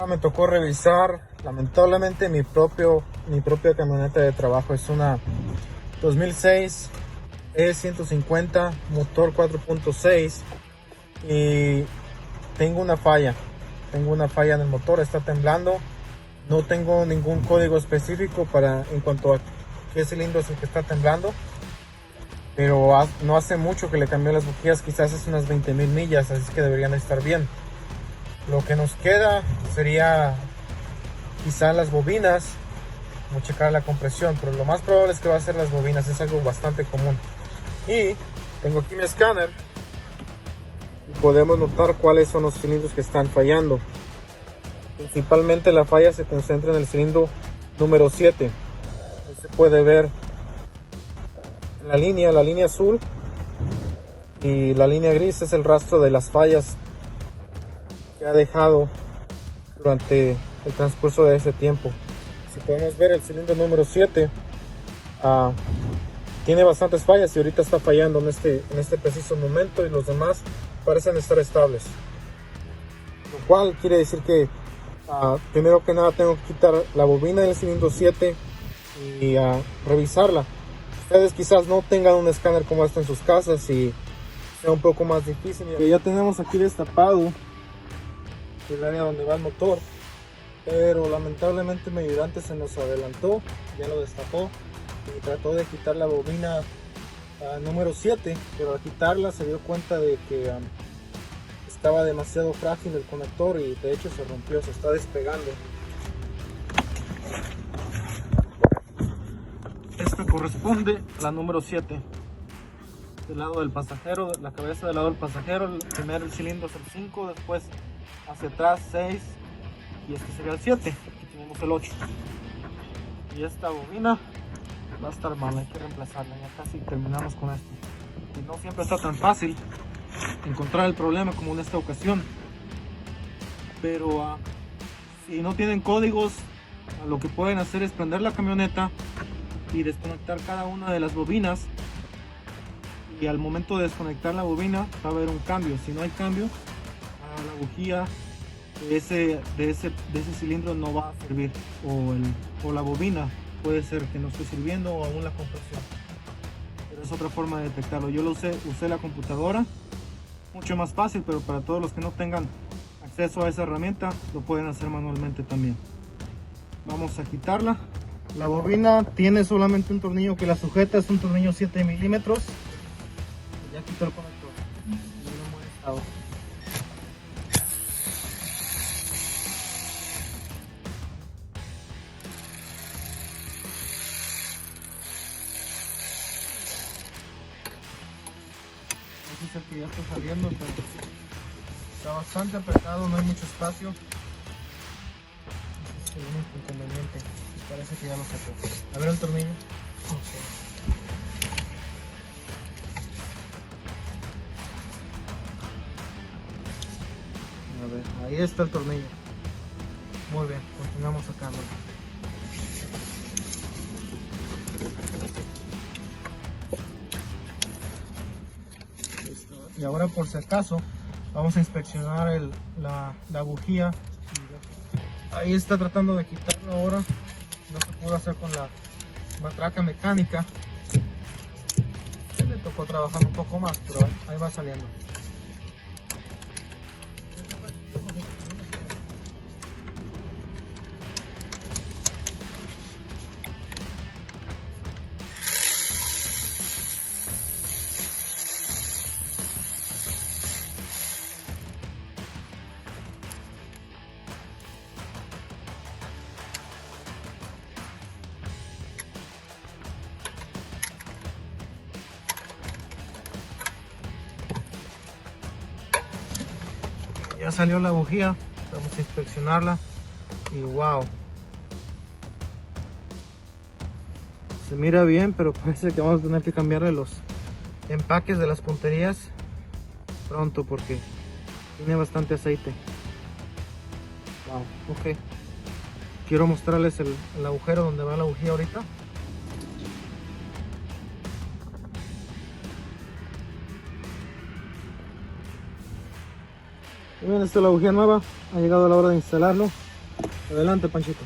Me tocó revisar, lamentablemente, mi propia camioneta de trabajo. Es una 2006 E150, motor 4.6, y tengo una falla. Tengo una falla en el motor, está temblando. No tengo ningún código específico en cuanto a qué cilindro es el que está temblando, pero no hace mucho que le cambié las bujías, quizás es unas 20,000 millas, así que deberían estar bien. Lo que nos queda sería quizá las bobinas, como checar la compresión, pero lo más probable es que va a ser las bobinas. Es algo bastante común. Y tengo aquí mi escáner y podemos notar cuáles son los cilindros que están fallando. Principalmente la falla se concentra en el cilindro número 7. Ahí se puede ver la línea azul, y la línea gris es el rastro de las fallas que ha dejado durante el transcurso de ese tiempo. Si podemos ver, el cilindro número 7 tiene bastantes fallas y ahorita está fallando en este preciso momento, y los demás parecen estar estables, lo cual quiere decir que primero que nada tengo que quitar la bobina del cilindro 7 y revisarla. Ustedes quizás no tengan un escáner como este en sus casas y sea un poco más difícil. Ya tenemos aquí destapado el área donde va el motor, pero lamentablemente mi ayudante se nos adelantó, ya lo destapó y trató de quitar la bobina número 7, pero al quitarla se dio cuenta de que estaba demasiado frágil el conector, y de hecho se rompió, se está despegando. Esta corresponde a la número 7 del lado del pasajero, la cabeza del lado del pasajero. El primer cilindro es el 5, después hacia atrás 6, y este sería el 7. Aquí tenemos el 8, y esta bobina va a estar mal, hay que reemplazarla. Ya casi terminamos con esto, y no siempre está tan fácil encontrar el problema como en esta ocasión, pero si no tienen códigos, lo que pueden hacer es prender la camioneta y desconectar cada una de las bobinas, y al momento de desconectar la bobina va a haber un cambio. Si no hay cambio, la bujía de ese cilindro no va a servir, o la bobina puede ser que no esté sirviendo, o aún la compresión. Pero es otra forma de detectarlo. Yo usé la computadora, mucho más fácil, pero para todos los que no tengan acceso a esa herramienta, lo pueden hacer manualmente también. Vamos a quitarla. La bobina tiene solamente un tornillo que la sujeta, es un tornillo 7 milímetros. Ya quitó el conector, está en buen estado. Ese es el que ya está saliendo, pero está bastante apretado, no hay mucho espacio. Ese es el único inconveniente. Parece que ya lo sacó. A ver el tornillo. A ver, ahí está el tornillo. Muy bien, continuamos sacándolo. Y ahora, por si acaso, vamos a inspeccionar la bujía. Ahí está tratando de quitarlo ahora. No se pudo hacer con la matraca mecánica. Le tocó trabajar un poco más, pero ahí va saliendo. Ya salió la bujía, vamos a inspeccionarla y wow, se mira bien, pero parece que vamos a tener que cambiarle los empaques de las punterías pronto porque tiene bastante aceite. Wow, ok, quiero mostrarles el agujero donde va la bujía ahorita. Bien, esta es la bujía nueva, ha llegado la hora de instalarlo. Adelante, Panchito.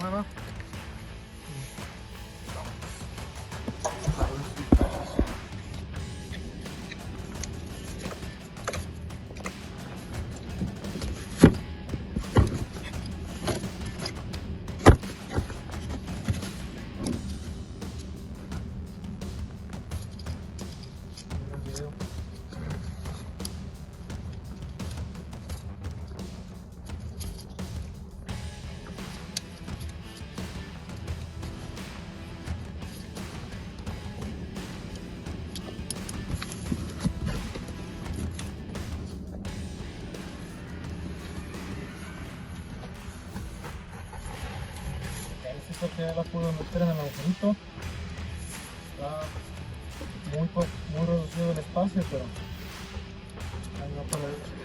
Nueva. Que ya la puedo meter en el agujerito. Está muy reducido el espacio, pero ahí va para adentro.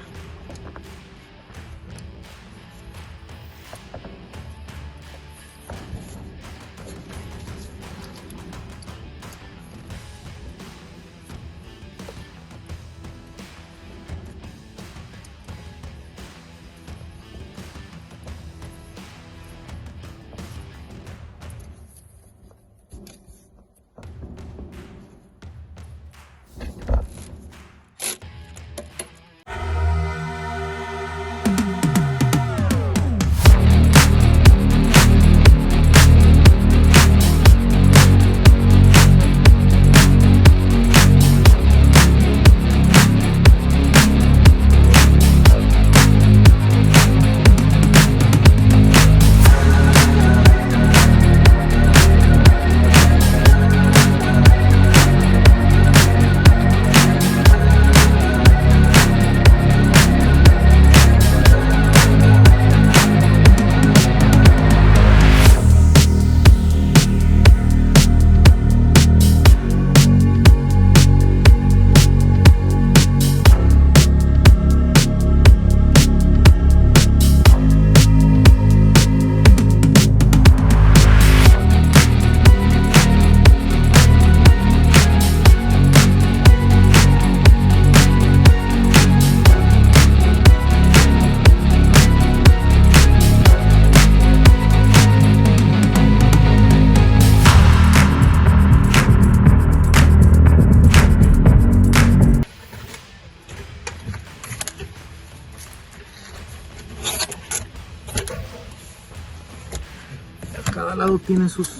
Cada lado tiene sus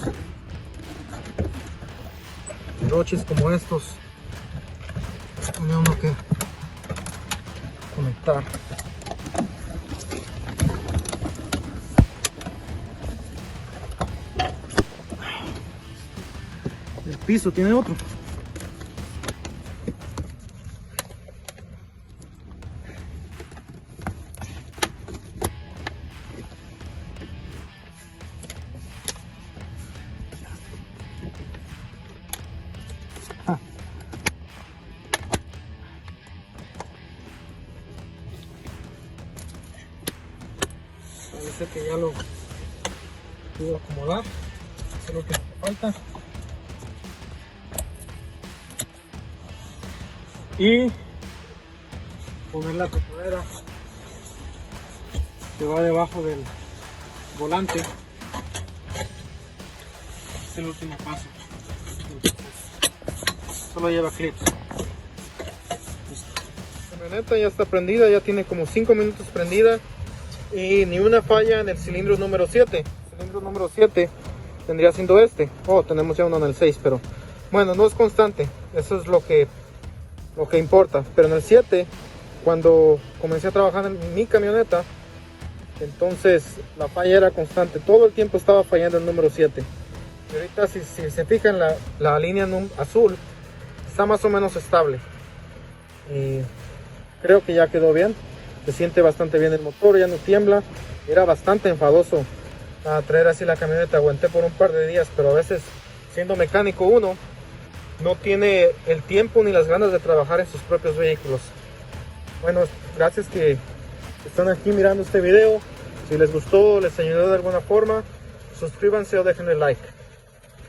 broches como estos, tiene uno que conectar. El piso tiene otro. Parece que ya lo puedo acomodar, eso es lo que me falta. Y poner la costurera que va debajo del volante. Es el último paso. Solo lleva clips. La camioneta ya está prendida, ya tiene como 5 minutos prendida. y ni una falla en el cilindro número 7. El cilindro número 7 tendría siendo este. Tenemos ya uno en el 6, pero bueno, no es constante. Eso es lo que importa. Pero en el 7, cuando comencé a trabajar en mi camioneta, entonces la falla era constante. Todo el tiempo estaba fallando el número 7. Y ahorita si se fijan, la línea azul está más o menos estable. Y creo que ya quedó bien. Se siente bastante bien el motor, ya no tiembla. Era bastante enfadoso a traer así la camioneta. Aguanté por un par de días, pero a veces, siendo mecánico, uno no tiene el tiempo ni las ganas de trabajar en sus propios vehículos. Bueno, gracias que están aquí mirando este video. Si les gustó, les ayudó de alguna forma, suscríbanse o dejen el like.